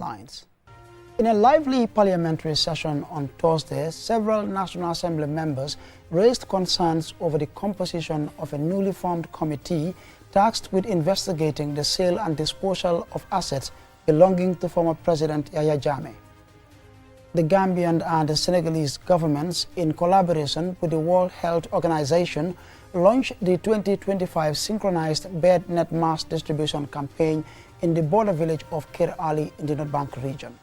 headlines. In a lively parliamentary session on Thursday, several National Assembly members raised concerns over the composition of a newly formed committee tasked with investigating the sale and disposal of assets belonging to former President Yahya Jammeh. The Gambian and the Senegalese governments, in collaboration with the World Health Organization, launched the 2025 Synchronized Bed Net Mass Distribution Campaign in the border village of Kir Ali in the North Bank region.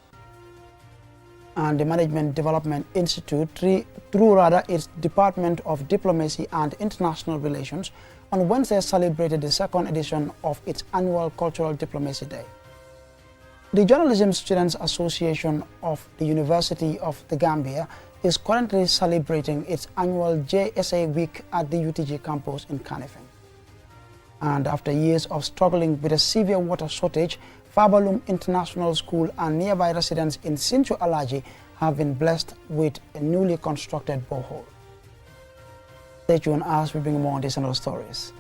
And the Management Development Institute, through its Department of Diplomacy and International Relations, on Wednesday celebrated the second edition of its annual Cultural Diplomacy Day. The Journalism Students Association of the University of the Gambia is currently celebrating its annual JSA Week at the UTG campus in Kanifing. And after years of struggling with a severe water shortage, Fabalum International School and nearby residents in Sincho Alaji have been blessed with a newly constructed borehole. Stay tuned as we bring more on these and other stories.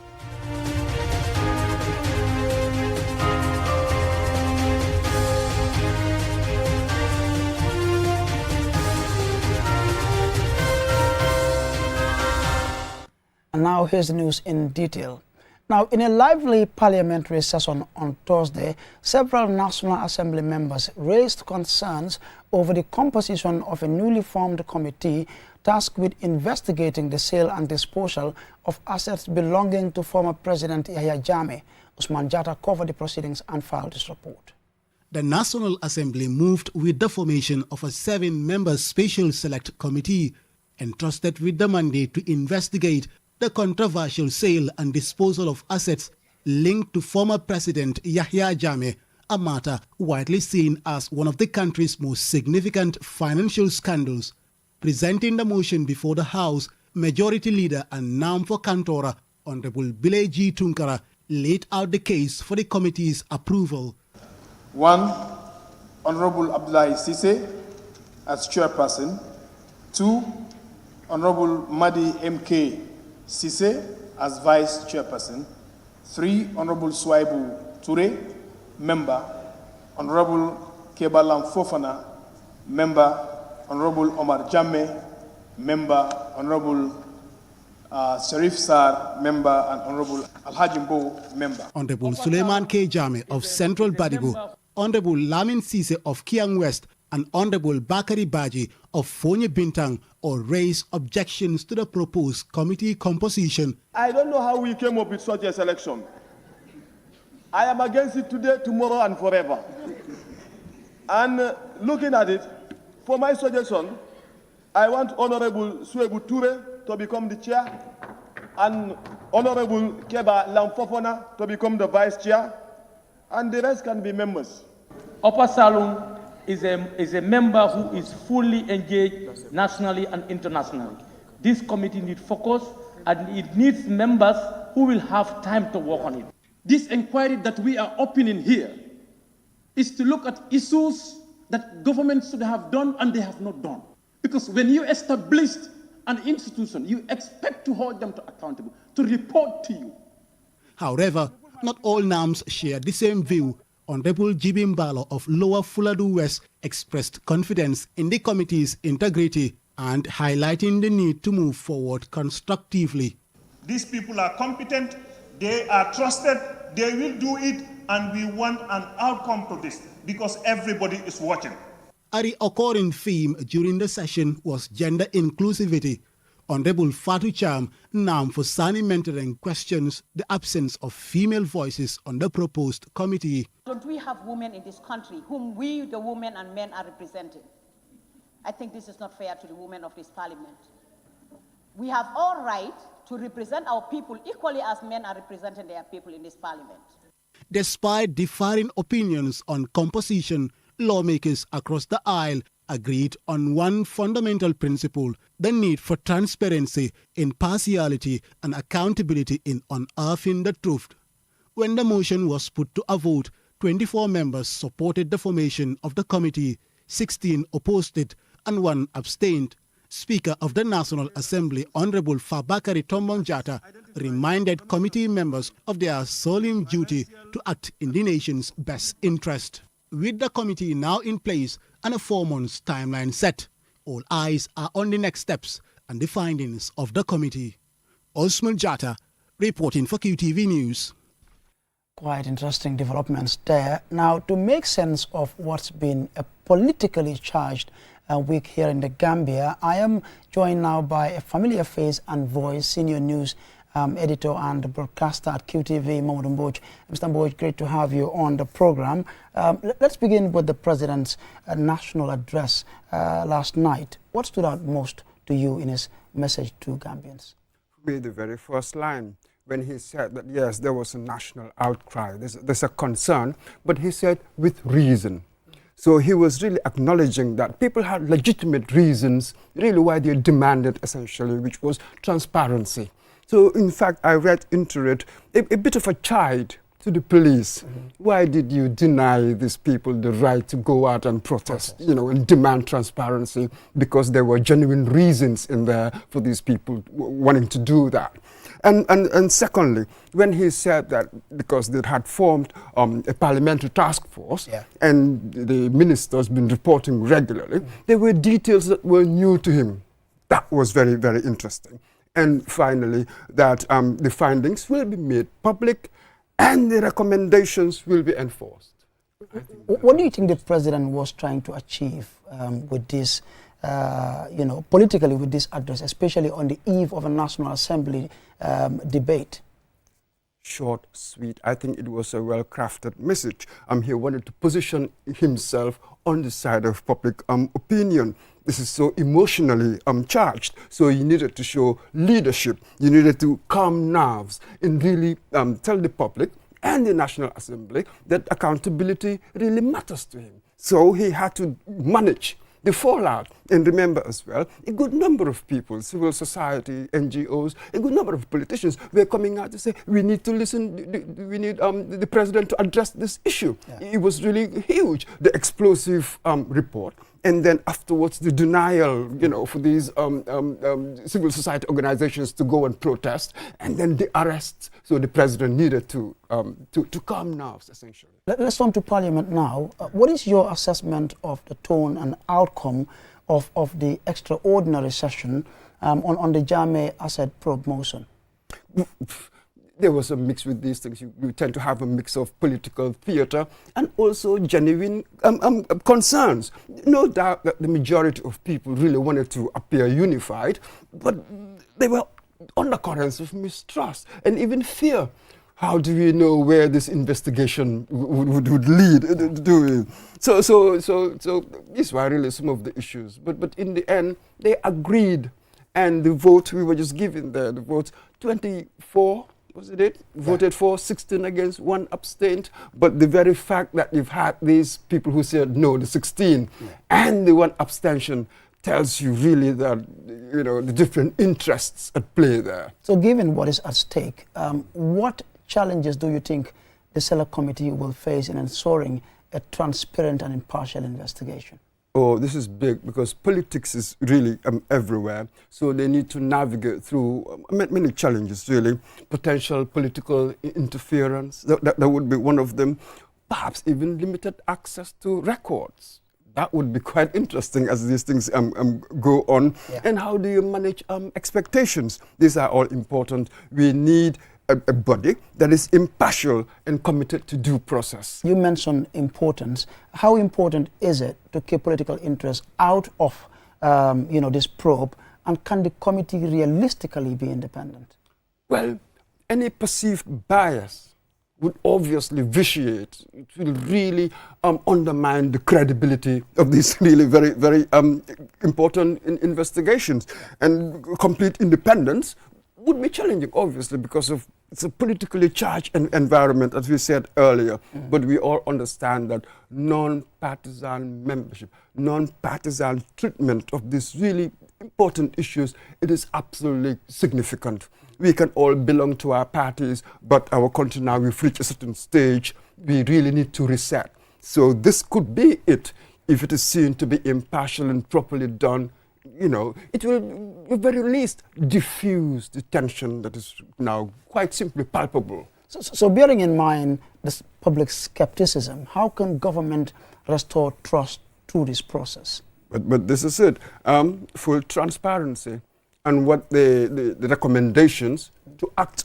And now here's the news in detail. Now, in a lively parliamentary session on Thursday, several National Assembly members raised concerns over the composition of a newly formed committee tasked with investigating the sale and disposal of assets belonging to former President Yahya Jammeh. Usman Jatta covered the proceedings and filed this report. The National Assembly moved with the formation of a 7-member Special Select Committee entrusted with the mandate to investigate the controversial sale and disposal of assets linked to former President Yahya Jammeh, a matter widely seen as one of the country's most significant financial scandals. Presenting the motion before the House, Majority Leader and NAM for Kantora, Honorable Bile G. Tunkara, laid out the case for the committee's approval. 1. Honorable Abdullahi Sise as chairperson. 2. Honorable Madi M.K. Sise as vice chairperson. 3. Honorable Swaibu Ture, member. Honorable Kebalam Fofana, member. Honorable Omar Jammeh, member. Honorable Sharif Sar, member. And Honorable Alhaji Mbo, member. Honorable Suleiman K. Jammeh of Central Badigo, Honorable Lamin Sise of Kiang West, and Honorable Bakari Baji of Fonye Bintang or raise objections to the proposed committee composition. I don't know how we came up with such a selection. I am against it today, tomorrow, and forever. And looking at it, for my suggestion, I want Honorable Suebu Ture to become the chair and Honorable Keba Lamfofona to become the vice chair, and the rest can be members. Upper Salum is a member who is fully engaged nationally and internationally. This committee needs focus and it needs members who will have time to work on it. This inquiry that we are opening here is to look at issues that governments should have done and they have not done. Because when you established an institution, you expect to hold them accountable, to report to you. However, not all NAMs share the same view. Honorable Jibim Balo of Lower Fuladu West expressed confidence in the committee's integrity and highlighting the need to move forward constructively. These people are competent, they are trusted, they will do it, and we want an outcome to this because everybody is watching. A recurring theme during the session was gender inclusivity. Honorable Fatu Cham, NAM for Sani Mentoring, questions the absence of female voices on the proposed committee. Don't we have women in this country whom we, the women and men, are representing? I think this is not fair to the women of this parliament. We have all right to represent our people equally as men are representing their people in this parliament. Despite differing opinions on composition, lawmakers across the aisle agreed on one fundamental principle: the need for transparency, impartiality, and accountability in unearthing the truth. When the motion was put to a vote, 24 members supported the formation of the committee, 16 opposed it, and 1 abstained. Speaker of the National Assembly, Honorable Fabakary Tombong Jatta, reminded committee members of their solemn duty to act in the nation's best interest. with the committee now in place and a 4-month timeline set, all eyes are on the next steps and the findings of the committee. Osman Jatta, reporting for QTV News. Quite interesting developments there. Now, to make sense of what's been a politically charged week here in the Gambia, I am joined now by a familiar face and voice, senior news editor and broadcaster at QTV, Mamadou Mbodj. Mr. Mbodj, great to have you on the program. Let's begin with the President's national address last night. What stood out most to you in his message to Gambians? The very first line, when he said that, yes, there was a national outcry, there's a concern, but he said with reason. So he was really acknowledging that people had legitimate reasons, really why they demanded essentially, which was transparency. So in fact, I read into it a bit of a chide to the police. Why did you deny these people the right to go out and protest, and demand transparency? Because there were genuine reasons in there for these people wanting to do that. And secondly, when he said that because they had formed a parliamentary task force and the minister's been reporting regularly, there were details that were new to him. That was very, very interesting. And finally, that the findings will be made public and the recommendations will be enforced. What do you think the President was trying to achieve with this, politically with this address, especially on the eve of a National Assembly debate? Short, sweet. I think it was a well-crafted message. He wanted to position himself on the side of public opinion. This is so emotionally charged. So you needed to show leadership. You needed to calm nerves and really tell the public and the National Assembly that accountability really matters to him. So he had to manage the fallout. And remember as well, a good number of people, civil society, NGOs, a good number of politicians were coming out to say, we need to listen, we need the President to address this issue. It was really huge, the explosive report. And then afterwards, the denial, for these civil society organizations to go and protest, and then the arrests. So the President needed to calm nerves, essentially. Let's turn to Parliament now. What is your assessment of the tone and outcome of the extraordinary session on the Jame Asset probe motion? There was a mix with these things. You tend to have a mix of political theater and also genuine concerns. No doubt that the majority of people really wanted to appear unified, but they were undercurrents of mistrust and even fear. How do we know where this investigation would lead? So these were really some of the issues. But in the end, they agreed. And the vote, we were just given there, the votes, 24, voted for, 16 against, 1 abstained. But the very fact that you've had these people who said no, the 16, and the 1 abstention tells you really that, the different interests at play there. So given what is at stake, what challenges do you think the Select Committee will face in ensuring a transparent and impartial investigation? Oh, this is big because politics is really everywhere. So they need to navigate through many challenges, really. Potential political interference, that would be one of them. Perhaps even limited access to records. That would be quite interesting as these things go on. And how do you manage expectations? These are all important. We need a body that is impartial and committed to due process. You mentioned importance. How important is it to keep political interest out of this probe, and can the committee realistically be independent? Well, any perceived bias would obviously vitiate, it will really undermine the credibility of these really very, very important investigations. And complete independence would be challenging, obviously, because of it's a politically charged environment, as we said earlier. But we all understand that non-partisan membership, non-partisan treatment of these really important issues, it is absolutely significant. We can all belong to our parties, but our country now, we've reached a certain stage, we really need to reset. So this could be it, if it is seen to be impartial and properly done. It will, at very least, diffuse the tension that is now quite simply palpable. So bearing in mind this public skepticism, how can government restore trust through this process? But this is it, full transparency and what the recommendations to act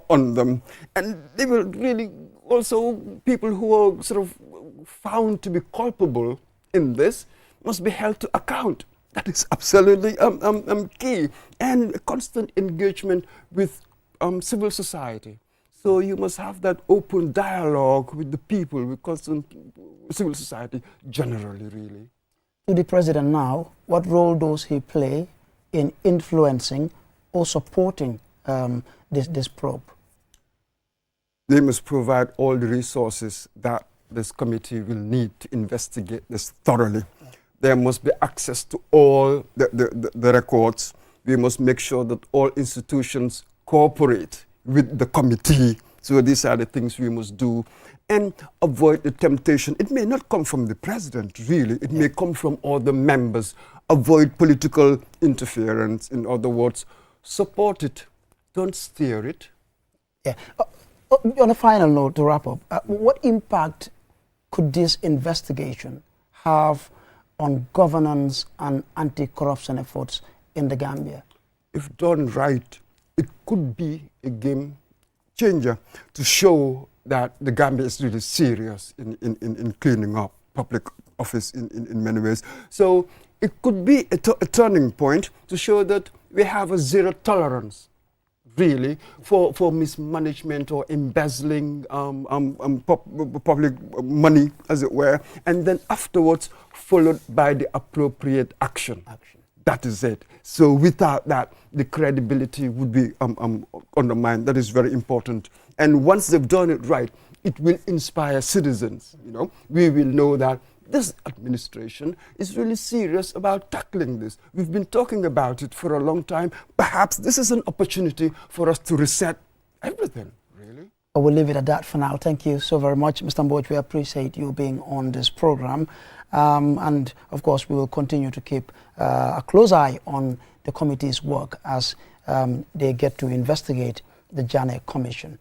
on them. And they will really also, people who are sort of found to be culpable in this must be held to account. That is absolutely key. And constant engagement with civil society. So you must have that open dialogue with the people, with constant civil society generally, really. To the president now, what role does he play in influencing or supporting this probe? They must provide all the resources that this committee will need to investigate this thoroughly. There must be access to all the records. We must make sure that all institutions cooperate with the committee. So these are the things we must do. And avoid the temptation. It may not come from the president, really. It may come from all the members. Avoid political interference. In other words, support it. Don't steer it. Yeah. On a final note, to wrap up, what impact could this investigation have on governance and anti-corruption efforts in the Gambia? If done right, it could be a game changer to show that the Gambia is really serious in cleaning up public office in many ways. So it could be a turning point to show that we have a zero tolerance, really, for mismanagement or embezzling public money, as it were, and then afterwards followed by the appropriate action. That is it. So without that, the credibility would be undermined. That is very important. And once they've done it right, it will inspire citizens. You know, we will know that this administration is really serious about tackling this. We've been talking about it for a long time. Perhaps this is an opportunity for us to reset everything, really. I will leave it at that for now. Thank you so very much, Mr. Mboch. We appreciate you being on this program. And of course, we will continue to keep a close eye on the committee's work as they get to investigate the Janneh Commission.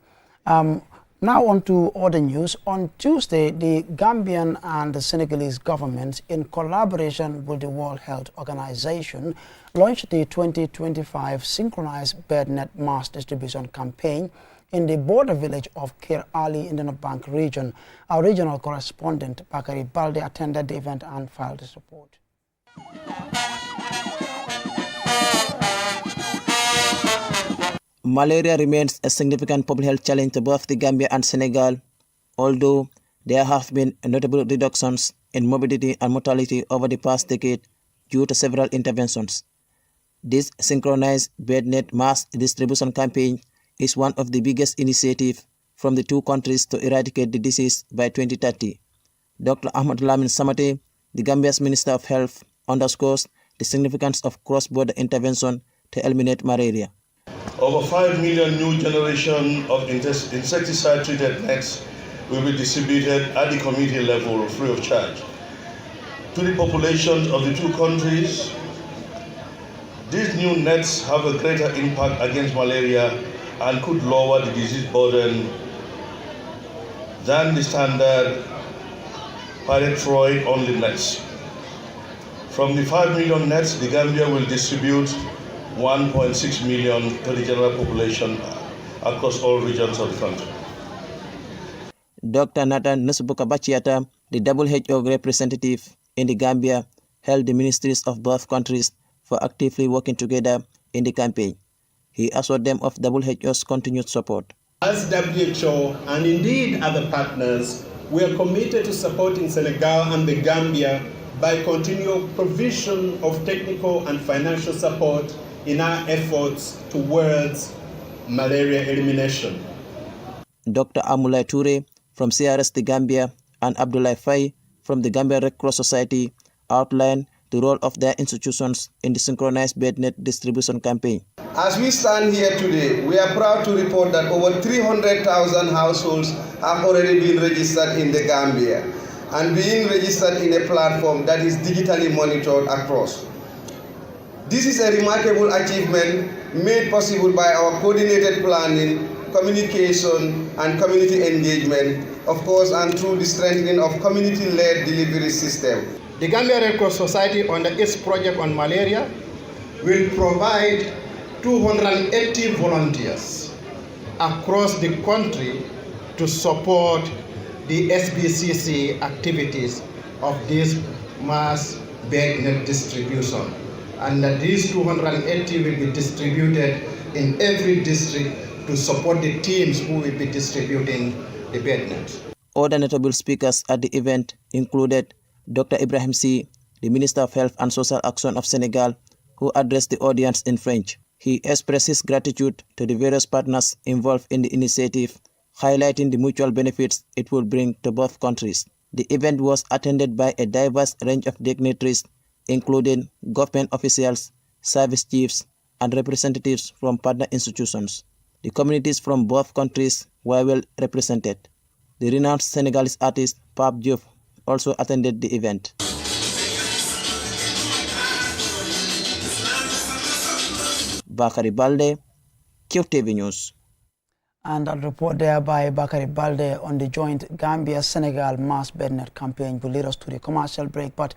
Now on to other news. On Tuesday, the Gambian and the Senegalese governments, in collaboration with the World Health Organization, launched the 2025 Synchronized Bed Net Mass Distribution Campaign in the border village of Kir Ali in the North Bank region. Our regional correspondent, Bakari Balde, attended the event and filed his report. Malaria remains a significant public health challenge to both the Gambia and Senegal, although there have been notable reductions in morbidity and mortality over the past decade due to several interventions. This synchronized bed net mass distribution campaign is one of the biggest initiatives from the two countries to eradicate the disease by 2030. Dr. Ahmad Lamin Samate, the Gambia's Minister of Health, underscores the significance of cross-border intervention to eliminate malaria. Over 5 million new generation of insecticide-treated nets will be distributed at the community level free of charge. To the populations of the two countries, these new nets have a greater impact against malaria and could lower the disease burden than the standard pyrethroid-only nets. From the 5 million nets, the Gambia will distribute 1.6 million to the general population across all regions of the country. Dr. Nathan Nusbuka Bachiata, the WHO representative in the Gambia, held the ministries of both countries for actively working together in the campaign. He assured them of WHO's continued support. As WHO and indeed other partners, we are committed to supporting Senegal and the Gambia by continual provision of technical and financial support in our efforts towards malaria elimination. Dr. Amulai Toure from CRS The Gambia and Abdullah Faye from the Gambia Red Cross Society outlined the role of their institutions in the synchronized bed net distribution campaign. As we stand here today, we are proud to report that over 300,000 households have already been registered in the Gambia and being registered in a platform that is digitally monitored across. This is a remarkable achievement made possible by our coordinated planning communication, and community engagement, of course, and through the strengthening of community-led delivery system. The Gambia Red Cross Society, under its project on malaria, will provide 280 volunteers across the country to support the SBCC activities of this mass bed net distribution. And that these 280 will be distributed in every district to support the teams who will be distributing the bed nets. Other notable speakers at the event included Dr. Ibrahim C., the Minister of Health and Social Action of Senegal, who addressed the audience in French. He expressed his gratitude to the various partners involved in the initiative, highlighting the mutual benefits it will bring to both countries. The event was attended by a diverse range of dignitaries, including government officials, service chiefs, and representatives from partner institutions. The communities from both countries were well represented. The renowned Senegalese artist Pape Diouf also attended the event. Bakary Balde, Qtvnews. And a report there by Bakary Balde on the joint Gambia-Senegal mass bednet campaign will lead us to the commercial break. But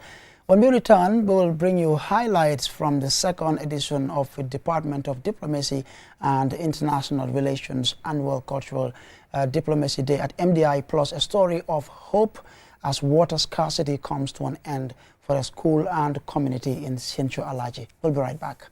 when we return, we will bring you highlights from the second edition of the Department of Diplomacy and International Relations Annual Cultural Diplomacy Day at MDI, plus a story of hope as water scarcity comes to an end for a school and community in Sincho Alaji. We'll be right back.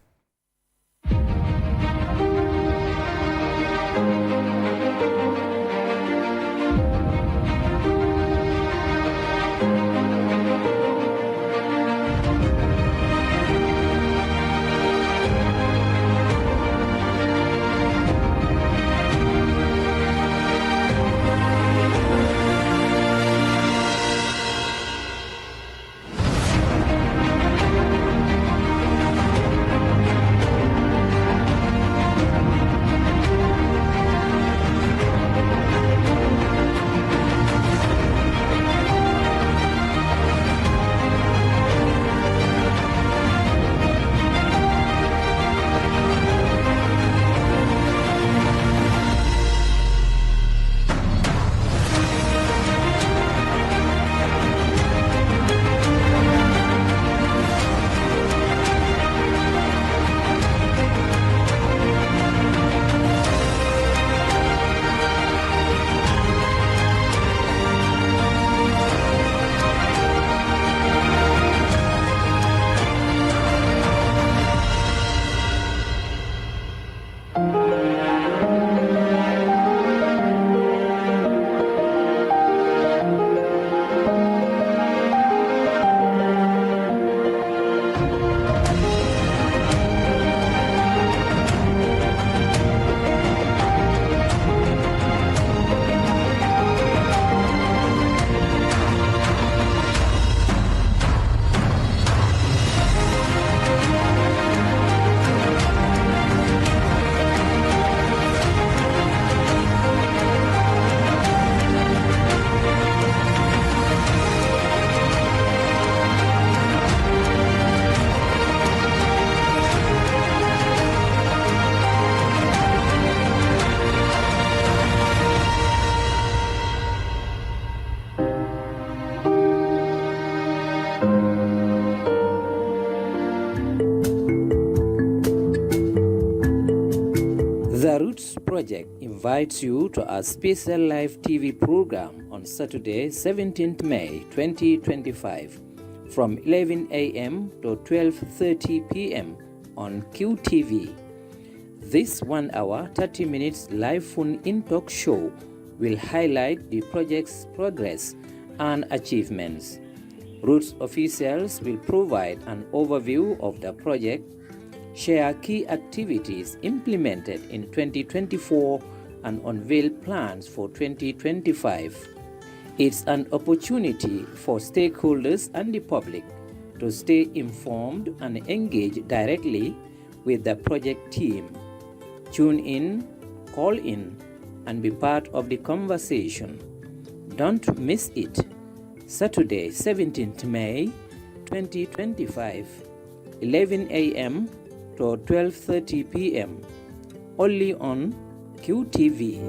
The Roots Project invites you to a special live TV program on Saturday, 17th May 2025 from 11 a.m. to 12:30 p.m. on QTV. This 1 hour, 30 minutes live phone-in talk show will highlight the project's progress and achievements. Roots officials will provide an overview of the project, share key activities implemented in 2024, and unveil plans for 2025. It's an opportunity for stakeholders and the public to stay informed and engage directly with the project team. Tune in, call in, and be part of the conversation. Don't miss it. Saturday, 17th May 2025, 11 a.m. to 12:30 p.m. only on QTV.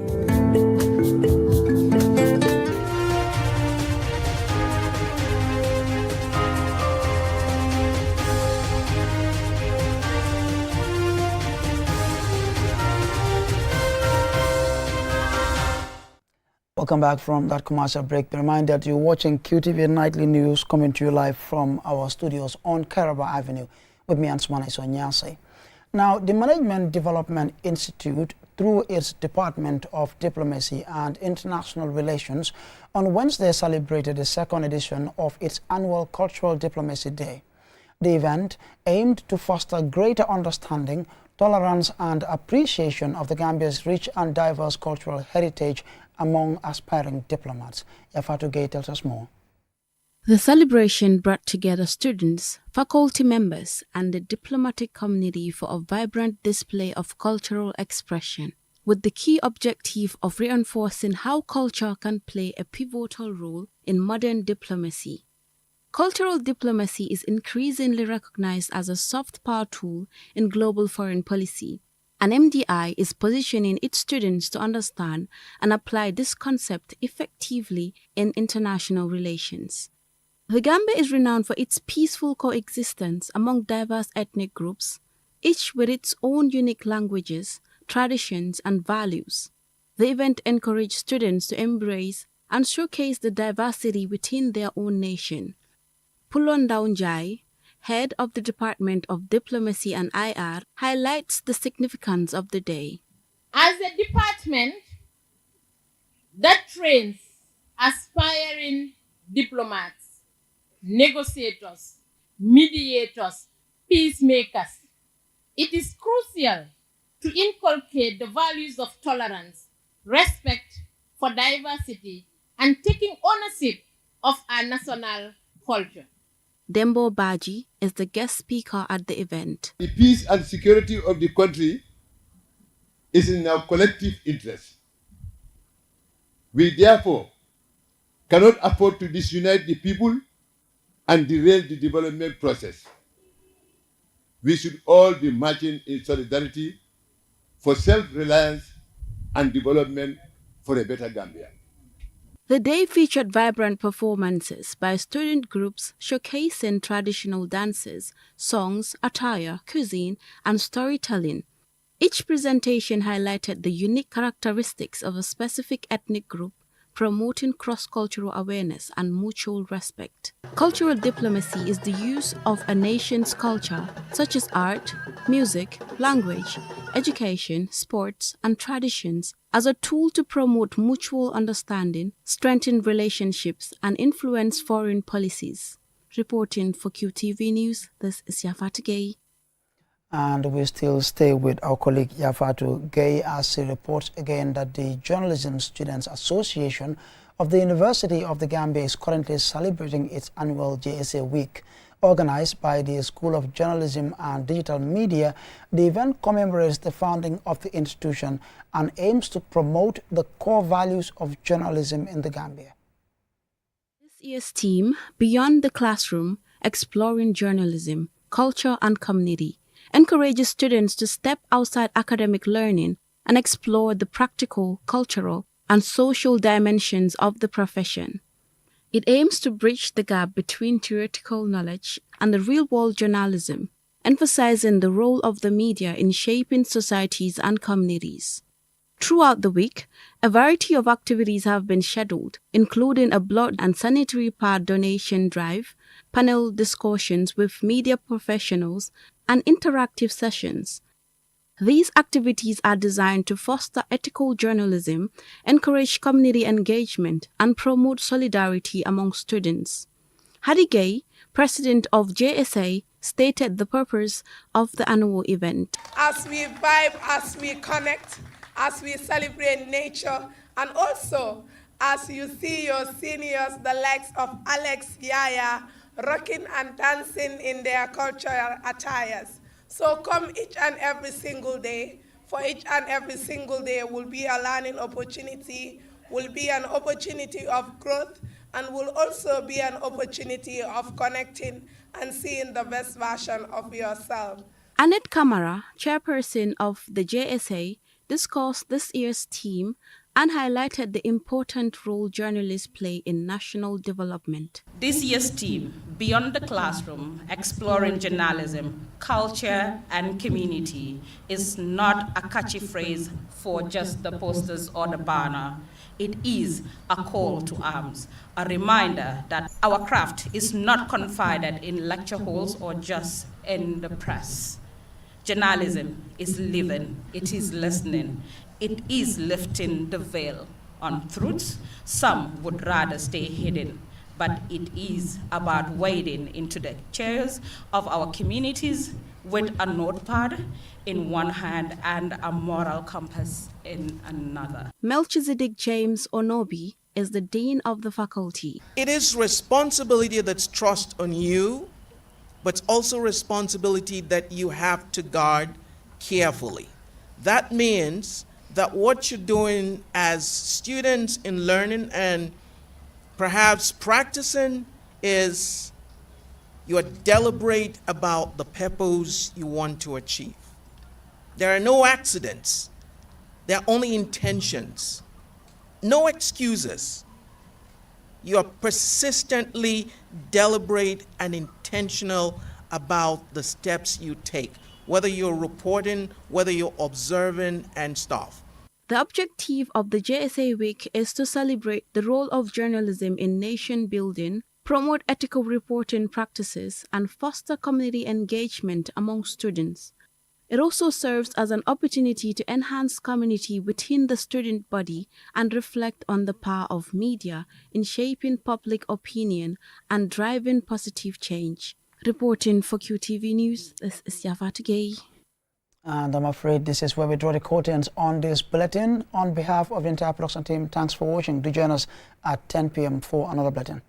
Welcome back from that commercial break. Be reminded you're watching QTV Nightly News coming to you live from our studios on Caraba Avenue with me, Ansumana Isonyase. Now, the Management Development Institute, through its Department of Diplomacy and International Relations, on Wednesday celebrated the second edition of its annual Cultural Diplomacy Day. The event aimed to foster greater understanding, tolerance and appreciation of the Gambia's rich and diverse cultural heritage among aspiring diplomats. Yafatu Gay tells us more. The celebration brought together students, faculty members, and the diplomatic community for a vibrant display of cultural expression, with the key objective of reinforcing how culture can play a pivotal role in modern diplomacy. Cultural diplomacy is increasingly recognized as a soft power tool in global foreign policy, and MDI is positioning its students to understand and apply this concept effectively in international relations. The Gambia is renowned for its peaceful coexistence among diverse ethnic groups, each with its own unique languages, traditions, and values. The event encouraged students to embrace and showcase the diversity within their own nation. Pulon Daunjai, head of the Department of Diplomacy and IR, highlights the significance of the day. As a department that trains aspiring diplomats, negotiators, mediators, peacemakers, it is crucial to inculcate the values of tolerance, respect for diversity, and taking ownership of our national culture. Dembo Baji is the guest speaker at the event. The peace and security of the country is in our collective interest. We therefore cannot afford to disunite the people and derail the development process. We should all be marching in solidarity for self-reliance and development for a better Gambia. The day featured vibrant performances by student groups showcasing traditional dances, songs, attire, cuisine, and storytelling. Each presentation highlighted the unique characteristics of a specific ethnic group, promoting cross-cultural awareness and mutual respect. Cultural diplomacy is the use of a nation's culture, such as art, music, language, education, sports, and traditions, as a tool to promote mutual understanding, strengthen relationships, and influence foreign policies. Reporting for QTV News, this is Yafatu Gay. And we still stay with our colleague Yafatu Gay as he reports again that the Journalism Students Association of the University of the Gambia is currently celebrating its annual JSA Week. Organized by the School of Journalism and Digital Media, the event commemorates the founding of the institution and aims to promote the core values of journalism in the Gambia. This year's theme, Beyond the Classroom, Exploring Journalism, Culture and Community, encourages students to step outside academic learning and explore the practical, cultural, and social dimensions of the profession. It aims to bridge the gap between theoretical knowledge and the real-world journalism, emphasizing the role of the media in shaping societies and communities. Throughout the week, a variety of activities have been scheduled, including a blood and sanitary pad donation drive, panel discussions with media professionals, and interactive sessions. These activities are designed to foster ethical journalism, encourage community engagement, and promote solidarity among students. Hadi Gay, president of JSA, stated the purpose of the annual event. As we vibe, as we connect, as we celebrate nature, and also as you see your seniors, the likes of Alex, Yaya, rocking and dancing in their cultural attires. So come each and every single day. For each and every single day will be a learning opportunity, will be an opportunity of growth, and will also be an opportunity of connecting and seeing the best version of yourself. Annette Kamara, chairperson of the JSA, discussed this year's theme and highlighted the important role journalists play in national development. This year's theme, Beyond the Classroom, Exploring Journalism, Culture and Community, is not a catchy phrase for just the posters or the banner. It is a call to arms, a reminder that our craft is not confined in lecture halls or just in the press. Journalism is living, it is listening, it is lifting the veil on truths some would rather stay hidden, but it is about wading into the chairs of our communities with a notepad in one hand and a moral compass in another. Melchizedek James Onobi is the Dean of the faculty. It is responsibility that's thrust on you, but it's also responsibility that you have to guard carefully. That means that what you're doing as students in learning and perhaps practicing is you're deliberate about the purpose you want to achieve. There are no accidents. There are only intentions. No excuses. You are persistently deliberate and intentional about the steps you take, whether you're reporting, whether you're observing and stuff. The objective of the JSA Week is to celebrate the role of journalism in nation building, promote ethical reporting practices, and foster community engagement among students. It also serves as an opportunity to enhance community within the student body and reflect on the power of media in shaping public opinion and driving positive change. Reporting for QTV News, this is Yafat Gay. And I'm afraid this is where we draw the curtains on this bulletin. On behalf of the entire production team, thanks for watching. Do join us at 10 p.m. for another bulletin.